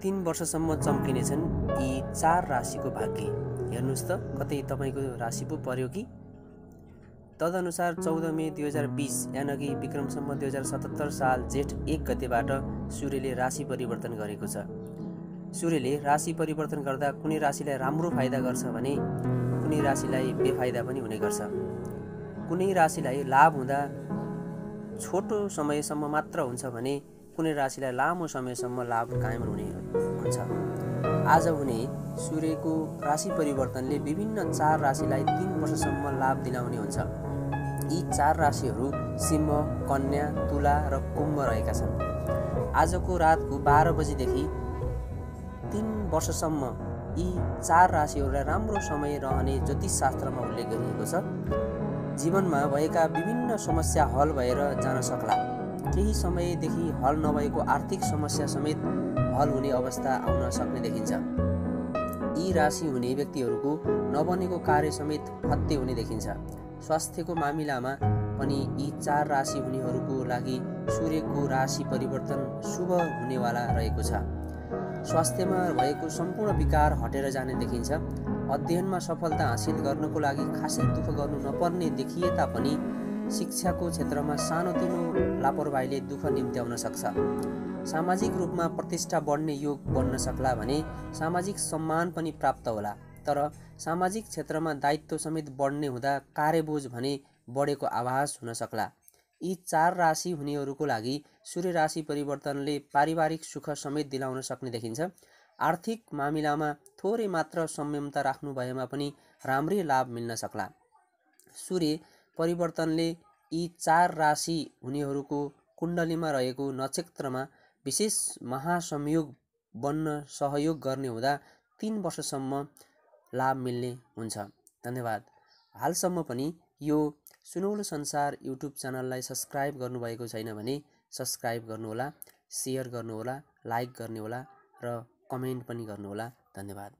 3 वर्षसम्म चम्किनेछन् यी 4 राशिको भाग्य। हेर्नुस् त कतै तपाईको राशि पो पर्यो कि। तदनुसार 14 मे 2020 यानि विक्रम सम्वत 2077 साल जेठ 1 गतेबाट सूर्यले राशि परिवर्तन गरेको छ। सूर्यले राशि परिवर्तन गर्दा कुनै राशिलाई राम्रो फाइदा गर्छ भने कुनै राशिलाई बेफाइदा पनि हुने गर्छ। कुनै राशिलाई लाभ हुँदा छोटो समयसम्म मात्र हुन्छ भने कुनै राशिलाई लामो समयसम्म लाभ कायम हुने हुन्छ। आज हुने सूर्यको राशि परिवर्तनले विभिन्न 4 राशिलाई 3 वर्षसम्म लाभ दिलाउने हुन्छ। यी 4 राशिहरू सिंह, कन्या, तुला र कुम्भ रहेका छन्। आजको रातको 12 बजेदेखि 3 वर्षसम्म यी 4 राशिहरूलाई राम्रो समय रहने ज्योतिष शास्त्रमा उल्लेख गरिएको छ। जीवनमा भएका विभिन्न समस्या हल भएर जान सक्ला। केही समयदेखि हल नभएको आर्थिक समस्या समेत हल हुने अवस्था आउन सक्ने देखिन्छ। यी राशि हुने व्यक्तिहरूको नबनेको कार्य समेत फत्ते हुने देखिन्छ। स्वास्थ्यको मामिलामा पनि यी 4 राशि हुनेहरूको लागि सूर्यको राशि परिवर्तन शुभ हुनेवाला रहेको छ। स्वास्थ्यमा भएको सम्पूर्ण विकार हटेर जाने देखिन्छ। अध्ययनमा सफलता हासिल गर्नको लागि खासै दुःख गर्नु नपर्ने देखिए तापनि शिक्षाको क्षेत्रमा सानोतिनो लापरवाहीले दुःख निम्त्याउन सक्छ। सामाजिक रूपमा प्रतिष्ठा बढ्ने योग बन्न सक्ला भने सामाजिक सम्मान पनि प्राप्त होला। तर सामाजिक क्षेत्रमा दायित्व समेत बढ्ने हुँदा कार्यबोझ भने बढेको आभास हुन सक्ला। यी 4 राशि हुनेहरूको लागि सूर्य राशि परिवर्तनले पारिवारिक सुख समेत दिलाउन सक्ने देखिन्छ। आर्थिक मामिलामा थोरै मात्र संयमता राख्नु भएमा पनि राम्रै लाभ मिल्न सक्ला। सूर्य परिवर्तनले यी 4 राशि हुनेहरूको कुण्डलीमा रहेको नक्षत्रमा विशेष महासंयोग बन्न सहयोग गर्ने हुँदा 3 वर्षसम्म लाभ मिल्ने हुन्छ। धन्यवाद। हालसम्म पनि यो सुनौलो संसार युट्युब च्यानललाई सब्सक्राइब गर्नुभएको छैन भने सब्सक्राइब गर्नुहोला, सेयर गर्नुहोला, लाइक गर्नुहोला र कमेन्ट पनि गर्नुहोला। धन्यवाद।